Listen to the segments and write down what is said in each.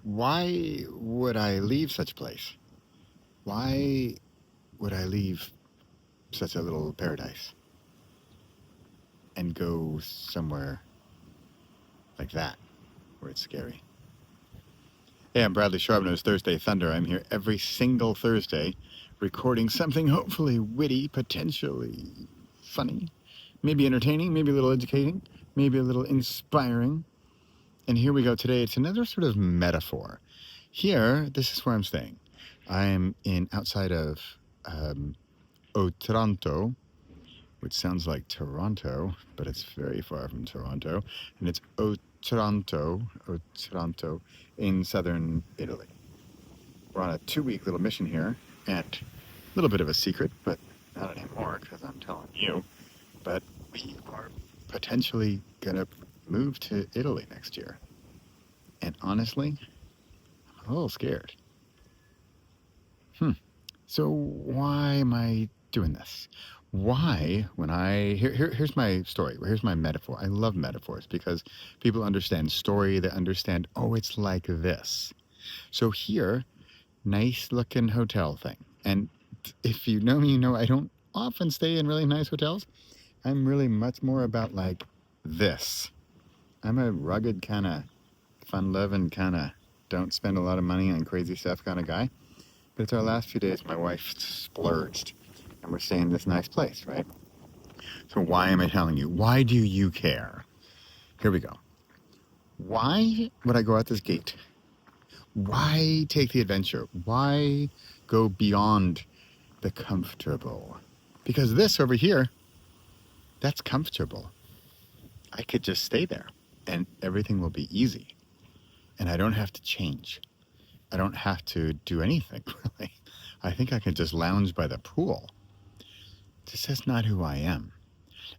Why would I leave such a place? Why would I leave such a little paradise and go somewhere like that where it's scary? Hey, I'm Bradley Charbonneau's Thursday Thunder. I'm here every single Thursday recording something hopefully witty, potentially funny, maybe entertaining, maybe a little educating, maybe a little inspiring. And here we go today. It's another sort of metaphor. Here, this is where I'm staying. I'm outside of Otranto, which sounds like Toronto, but it's very far from Toronto. And it's Otranto in southern Italy. We're on a 2-week little mission here, and a little bit of a secret, but not anymore because I'm telling you. But we are potentially going to move to Italy next year. And honestly, I'm a little scared. So why am I doing this? Why, here's my story. Here's my metaphor. I love metaphors because people understand story. They understand, oh, it's like this. So here, nice looking hotel thing. And if you know me, you know I don't often stay in really nice hotels. I'm really much more about like this. I'm a rugged kind of fun-loving kind of don't spend a lot of money on crazy stuff kind of guy. But it's our last few days, my wife splurged, and we're staying in this nice place, right? So why am I telling you? Why do you care? Here we go. Why would I go out this gate? Why take the adventure? Why go beyond the comfortable? Because this over here, that's comfortable. I could just stay there, and everything will be easy. And I don't have to change. I don't have to do anything, really. I think I can just lounge by the pool. This is not who I am.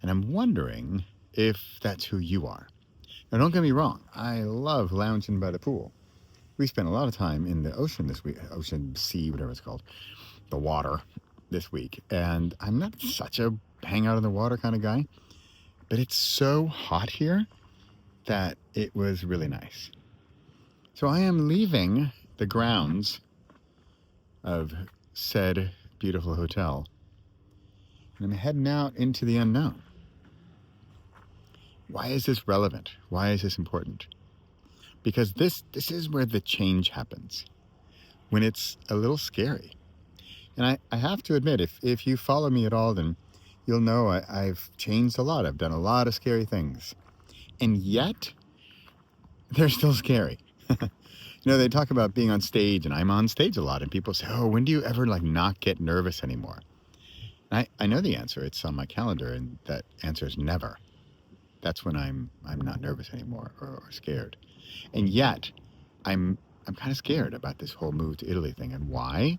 And I'm wondering if that's who you are. Now, don't get me wrong. I love lounging by the pool. We spent a lot of time in the ocean this week, ocean, sea, whatever it's called, the water this week. And I'm not such a hang out in the water kind of guy, but it's so hot here that it was really nice. So I am leaving the grounds of said beautiful hotel, and I'm heading out into the unknown. Why is this relevant? Why is this important? Because this is where the change happens, when it's a little scary. And I have to admit, if you follow me at all, then you'll know I've changed a lot. I've done a lot of scary things. And yet, they're still scary. You know, they talk about being on stage, and I'm on stage a lot, and people say, oh, when do you ever like not get nervous anymore? And I know the answer. It's on my calendar, and that answer is never. That's when I'm not nervous anymore or scared. And yet, I'm kind of scared about this whole move to Italy thing. And why?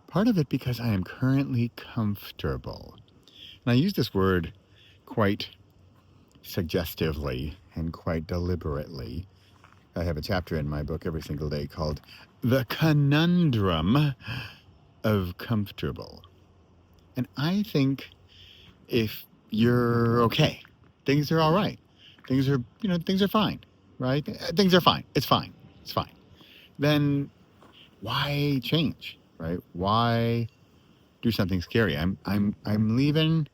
Part of it because I am currently comfortable. And I use this word quite suggestively and quite deliberately. I have a chapter in my book every single day called The Conundrum of Comfortable. And I think if you're okay, things are all right. Things are fine, right? Things are fine. It's fine. It's fine. Then why change, right? Why do something scary? I'm leaving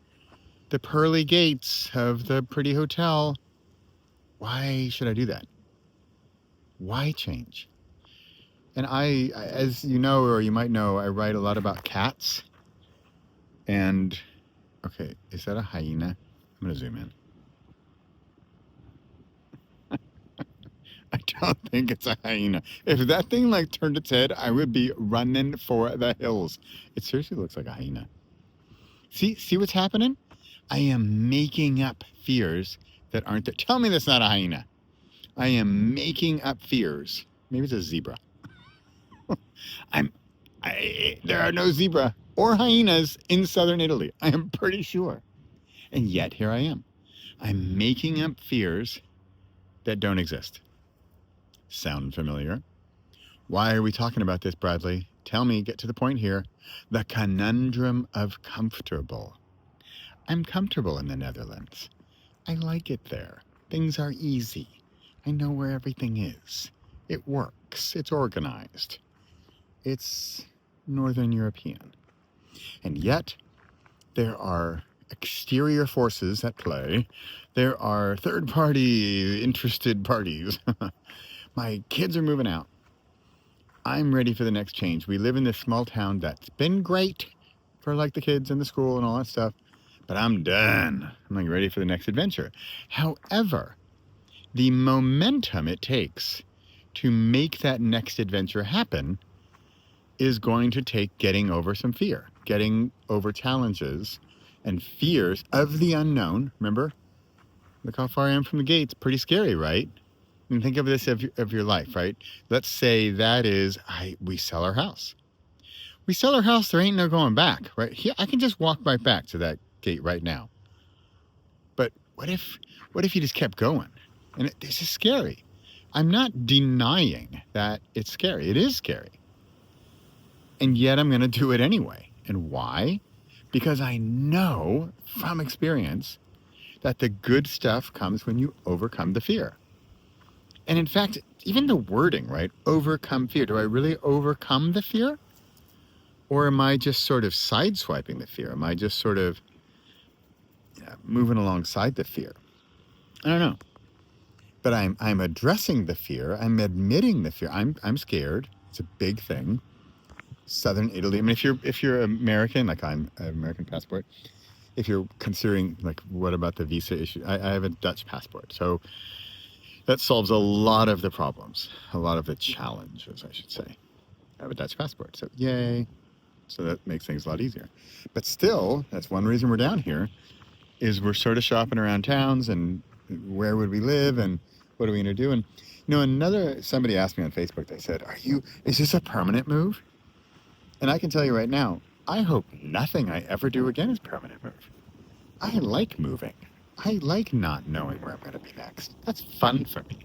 the pearly gates of the pretty hotel. Why should I do that? Why change? And as you know, or you might know, I write a lot about cats. And, okay, is that a hyena? I'm going to zoom in. I don't think it's a hyena. If that thing like turned its head, I would be running for the hills. It seriously looks like a hyena. See what's happening? I am making up fears that aren't there. Tell me that's not a hyena. I am making up fears. Maybe it's a zebra. There are no zebra or hyenas in southern Italy. I am pretty sure. And yet here I am. I'm making up fears that don't exist. Sound familiar? Why are we talking about this, Bradley? Tell me, get to the point here. The conundrum of comfortable. I'm comfortable in the Netherlands. I like it there. Things are easy. I know where everything is. It works. relax. It's organized. It's Northern European. And yet, there are exterior forces at play. There are third-party interested parties. My kids are moving out. I'm ready for the next change. We live in this small town that's been great for like the kids and the school and all that stuff, but I'm done. I'm like ready for the next adventure. However, the momentum it takes to make that next adventure happen is going to take getting over some fear, getting over challenges and fears of the unknown. Remember, look how far I am from the gates. Pretty scary, right? I mean, think of this of your life, right? Let's say that is, we sell our house. We sell our house, there ain't no going back, right? Here, I can just walk right back to that gate right now. But what if you just kept going? And this is scary. I'm not denying that it's scary. It is scary. And yet I'm going to do it anyway. And why? Because I know from experience that the good stuff comes when you overcome the fear. And in fact, even the wording, right? Overcome fear. Do I really overcome the fear? Or am I just sort of sideswiping the fear? Am I just sort of moving alongside the fear? I don't know. But I'm addressing the fear. I'm admitting the fear. I'm scared. It's a big thing. Southern Italy. I mean, if you're American, like I have an American passport. If you're considering, like, what about the visa issue? I have a Dutch passport. So that solves a lot of the problems, a lot of the challenges, I should say. I have a Dutch passport, so yay. So that makes things a lot easier. But still, that's one reason we're down here, is we're sort of shopping around towns and where would we live and what are we going to do? And, somebody asked me on Facebook, they said, is this a permanent move? And I can tell you right now, I hope nothing I ever do again is permanent move. I like moving. I like not knowing where I'm going to be next. That's fun for me.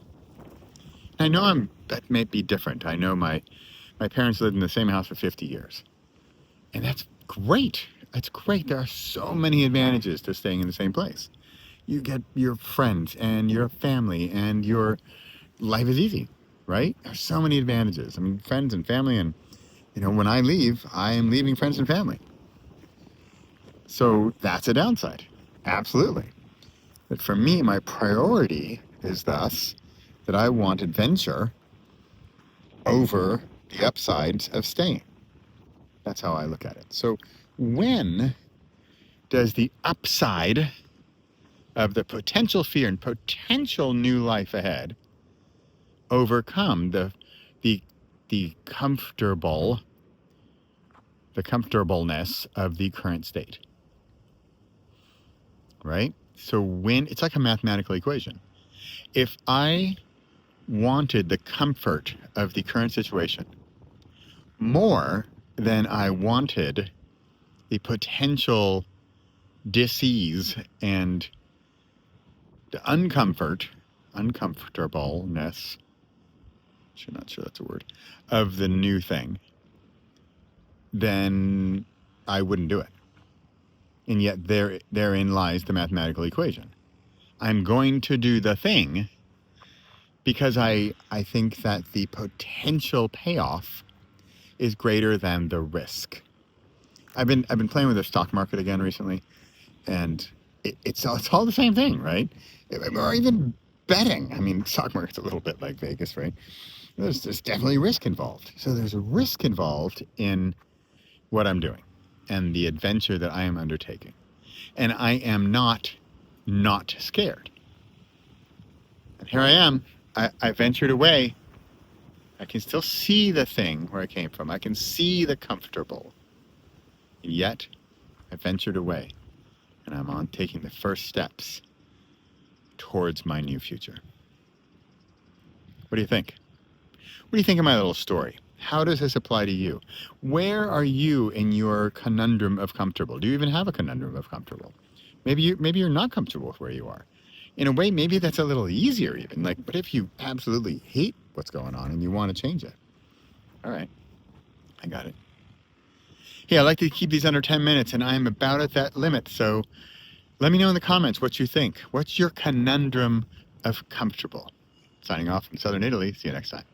I know that may be different. I know my parents lived in the same house for 50 years. And that's great. That's great. There are so many advantages to staying in the same place. You get your friends and your family and your life is easy, right? There's so many advantages. I mean, friends and family, and when I leave, I am leaving friends and family. So that's a downside. Absolutely. But for me, my priority is thus that I want adventure over the upsides of staying. That's how I look at it. So when does the upside of the potential fear and potential new life ahead overcome the comfortableness of the current state? Right? So it's like a mathematical equation. If I wanted the comfort of the current situation more than I wanted the potential dis-ease and the uncomfortableness, I'm not sure that's a word, of the new thing, then I wouldn't do it. And yet therein lies the mathematical equation. I'm going to do the thing because I think that the potential payoff is greater than the risk. I've been playing with the stock market again recently, and it's all the same thing, right? Or even betting. I mean, stock market's a little bit like Vegas, right? There's definitely risk involved. So there's a risk involved in what I'm doing and the adventure that I am undertaking. And I am not scared. And here I am. I ventured away. I can still see the thing where I came from. I can see the comfortable. And yet, I ventured away. And I'm on taking the first steps towards my new future. What do you think? What do you think of my little story? How does this apply to you? Where are you in your conundrum of comfortable? Do you even have a conundrum of comfortable? Maybe you're not comfortable with where you are. In a way, maybe that's a little easier even. Like, what if you absolutely hate what's going on and you want to change it? All right, I got it. Hey, I like to keep these under 10 minutes, and I'm about at that limit. So let me know in the comments what you think. What's your conundrum of comfortable? Signing off from Southern Italy. See you next time.